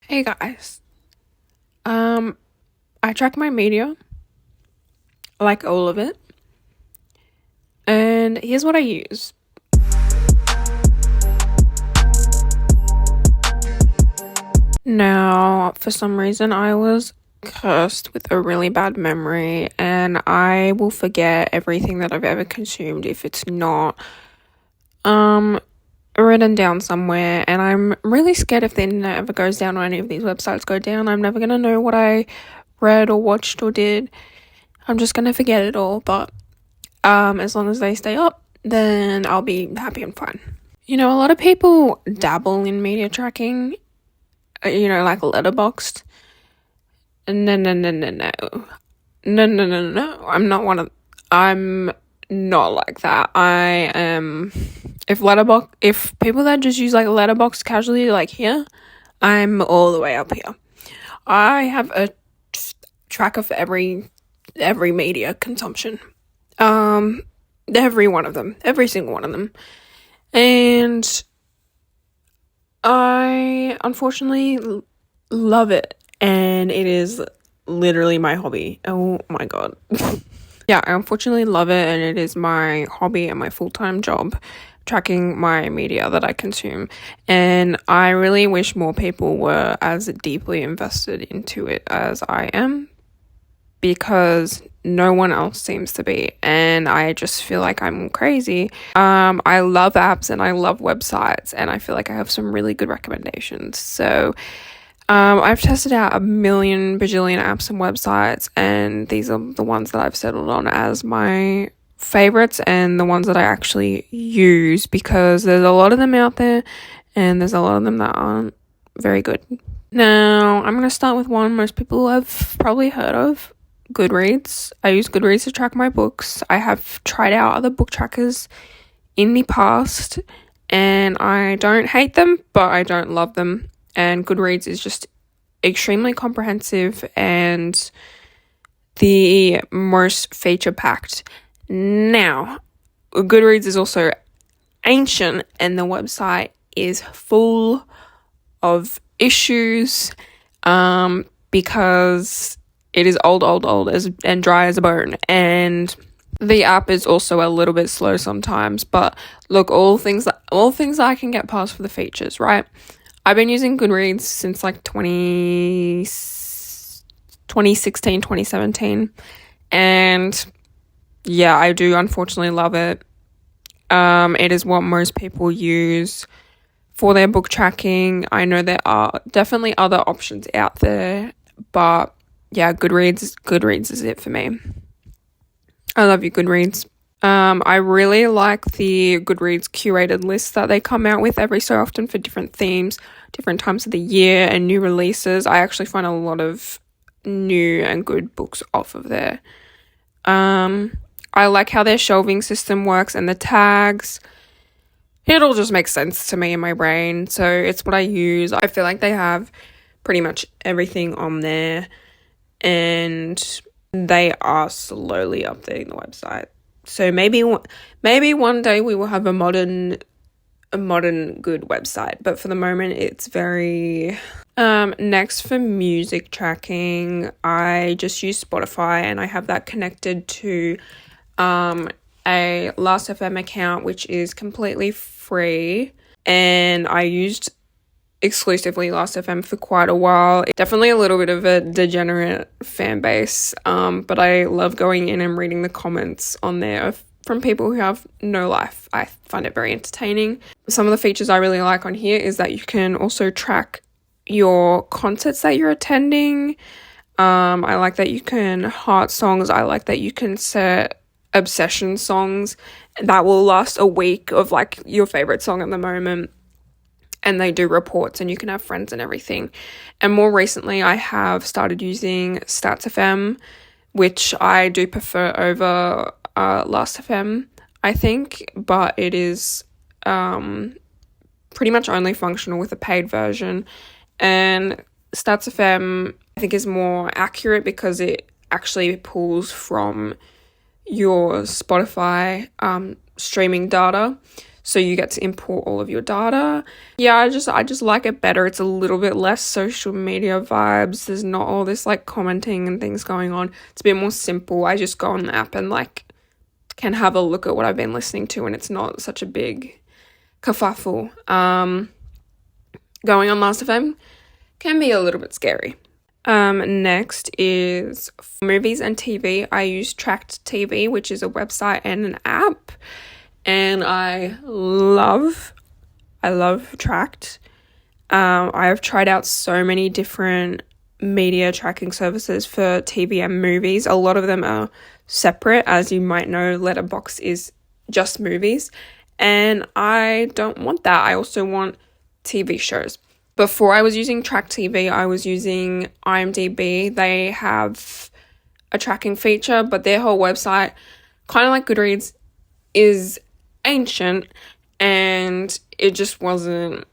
Hey guys. I track my media, like all of it, and here's what I use. Now, for some reason, I was cursed with a really bad memory, and I will forget everything that I've ever consumed if it's not written down somewhere. And I'm really scared if the internet ever goes down or any of these websites go down. I'm never gonna know what I read or watched or did. I'm just gonna forget it all. But as long as they stay up, then I'll be happy and fine. A lot of people dabble in media tracking, like letterboxd. No, no, no, no, no. No, no, no, no. I'm not like that. I am, if people that just use like letterboxd casually, like here, I'm all the way up here. I have a tracker for every media consumption. Every one of them. Every single one of them. And I unfortunately love it, and it is literally my hobby. Oh my god. Yeah, I unfortunately love it, and it is my hobby and my full-time job, tracking my media that I consume. And I really wish more people were as deeply invested into it as I am, because no one else seems to be, and I just feel like I'm crazy. I love apps and I love websites, and I feel like I have some really good recommendations. So I've tested out a million bajillion apps and websites, and these are the ones that I've settled on as my favorites and the ones that I actually use, because there's a lot of them out there and there's a lot of them that aren't very good. Now, I'm going to start with one most people have probably heard of, Goodreads. I use Goodreads to track my books. I have tried out other book trackers in the past, and I don't hate them, but I don't love them. And Goodreads is just extremely comprehensive and the most feature-packed. Now, Goodreads is also ancient, and the website is full of issues because it is old and dry as a bone, and the app is also a little bit slow sometimes. But look, all things that I can get past for the features, right? I've been using Goodreads since like 2016, 2017, and yeah, I do unfortunately love it. It is what most people use for their book tracking. I know there are definitely other options out there, but yeah, Goodreads is it for me. I love you, Goodreads. I really like the Goodreads curated lists that they come out with every so often for different themes, different times of the year, and new releases. I actually find a lot of new and good books off of there. I like how their shelving system works and the tags. It all just makes sense to me in my brain, so it's what I use. I feel like they have pretty much everything on there, and they are slowly updating the website. So maybe one day we will have a modern good website, but for the moment it's very next, for music tracking, I just use Spotify, and I have that connected to a Last.fm account, which is completely free, and I used exclusively Last.fm for quite a while. Definitely a little bit of a degenerate fan base, but I love going in and reading the comments on there from people who have no life. I find it very entertaining. Some of the features I really like on here is that you can also track your concerts that you're attending. I like that you can heart songs. I like that you can set obsession songs that will last a week of like your favorite song at the moment, and they do reports, and you can have friends and everything. And more recently I have started using Stats.fm, which I do prefer over Last.fm, I think, but it is pretty much only functional with a paid version. And Stats.fm I think is more accurate because it actually pulls from your Spotify streaming data. so you get to import all of your data. Yeah, I just like it better. It's a little bit less social media vibes. There's not all this like commenting and things going on. It's a bit more simple. I just go on the app and like can have a look at what I've been listening to, and it's not such a big kerfuffle. Going on Last.fm can be a little bit scary. Next is movies and TV. I use Tracked TV, which is a website and an app, and I love Tracked. I have tried out so many different media tracking services for TV and movies. A lot of them are separate. As you might know, Letterboxd is just movies, and I don't want that. I also want TV shows. Before I was using Track TV, I was using IMDb. They have a tracking feature, but their whole website, kind of like Goodreads, is ancient, and it just wasn't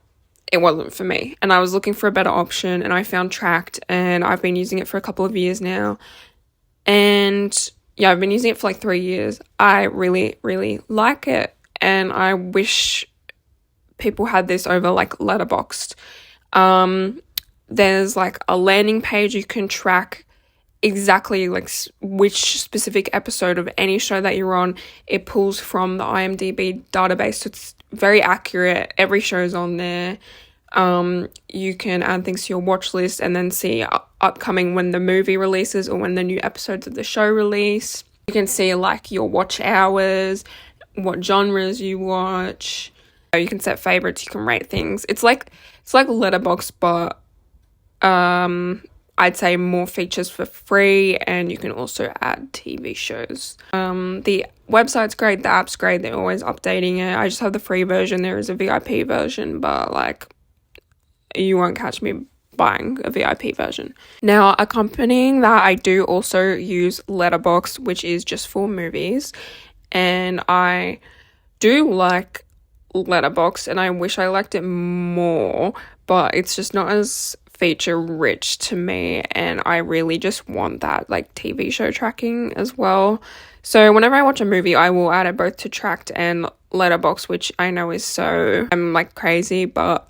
for me. And I was looking for a better option, and I found Tracked, and I've been using it for a couple of years now. And yeah, I've been using it for like 3 years. I really, really like it, and I wish people had this over like Letterboxd. There's like a landing page you can track exactly like which specific episode of any show that you're on. It pulls from the IMDb database, so it's very accurate. Every show's on there. You can add things to your watch list and then see upcoming when the movie releases or when the new episodes of the show release. You can see like your watch hours, what genres you watch. You can set favorites, you can rate things. It's like Letterboxd, but I'd say more features for free, and you can also add TV shows. The website's great, the app's great, they're always updating it. I just have the free version. There is a VIP version, but like you won't catch me buying a VIP version. Now, accompanying that, I do also use Letterboxd, which is just for movies, and I do like Letterboxd, and I wish I liked it more, but it's just not as feature rich to me, and I really just want that like TV show tracking as well. So whenever I watch a movie, I will add it both to Tracked and Letterboxd, which I know is so I'm like crazy, but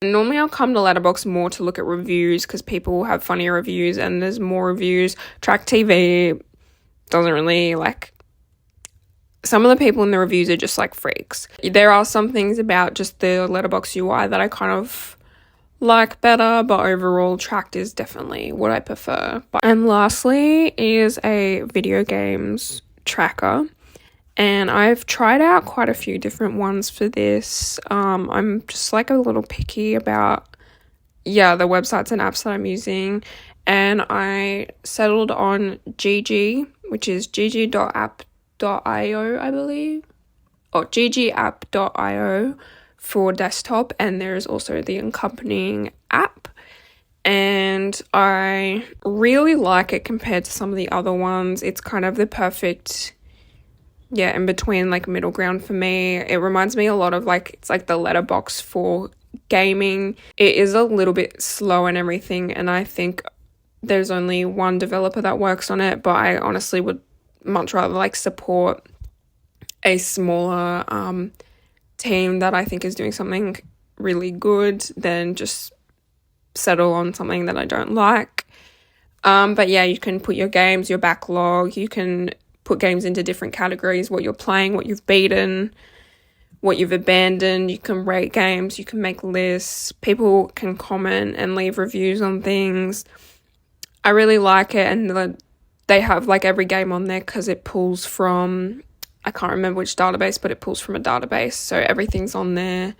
normally I'll come to Letterboxd more to look at reviews because people have funnier reviews and there's more reviews. Track TV doesn't really like. Some of the people in the reviews are just like freaks. There are some things about just the Letterboxd UI that I kind of like better, but overall Tracked is definitely what I prefer. And lastly is a video games tracker, and I've tried out quite a few different ones for this. I'm just like a little picky about the websites and apps that I'm using, and I settled on gg, which is gg.app.io, I believe, or gg.app.io for desktop, and there's also the accompanying app, and I really like it compared to some of the other ones. It's kind of the perfect in between like middle ground for me. It reminds me a lot of like, it's like the Letterboxd for gaming. It is a little bit slow and everything, and I think there's only one developer that works on it, but I honestly would much rather like support a smaller team that I think is doing something really good than just settle on something that I don't like. But yeah, you can put your games, your backlog, you can put games into different categories, what you're playing, what you've beaten, what you've abandoned. You can rate games, you can make lists, people can comment and leave reviews on things. I really like it, and they have like every game on there because it pulls from, I can't remember which database, but it pulls from a database, so everything's on there.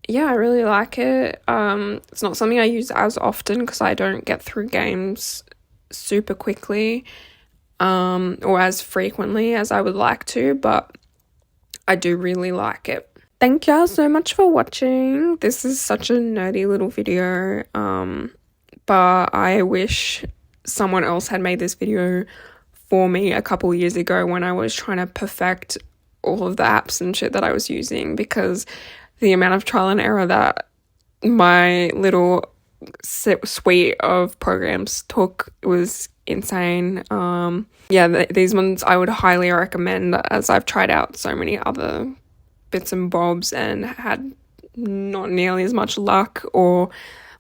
Yeah, I really like it. It's not something I use as often because I don't get through games super quickly, or as frequently as I would like to, but I do really like it. Thank y'all so much for watching. This is such a nerdy little video, but I wish someone else had made this video for me a couple years ago when I was trying to perfect all of the apps and shit that I was using, because the amount of trial and error that my little suite of programs took was insane. These ones I would highly recommend, as I've tried out so many other bits and bobs and had not nearly as much luck or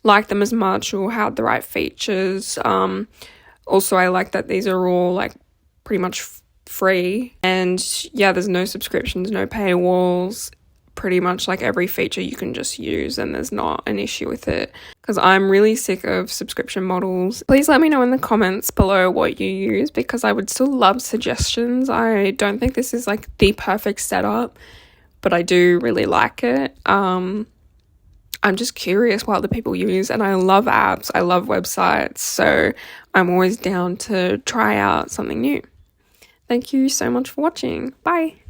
liked them as much or had the right features. Also, I like that these are all like pretty much free, and yeah, there's no subscriptions, no paywalls. Pretty much like every feature you can just use and there's not an issue with it, because I'm really sick of subscription models. Please let me know in the comments below what you use, because I would still love suggestions. I don't think this is like the perfect setup, but I do really like it. I'm just curious what other people use, and I love apps, I love websites, so I'm always down to try out something new. Thank you so much for watching. Bye.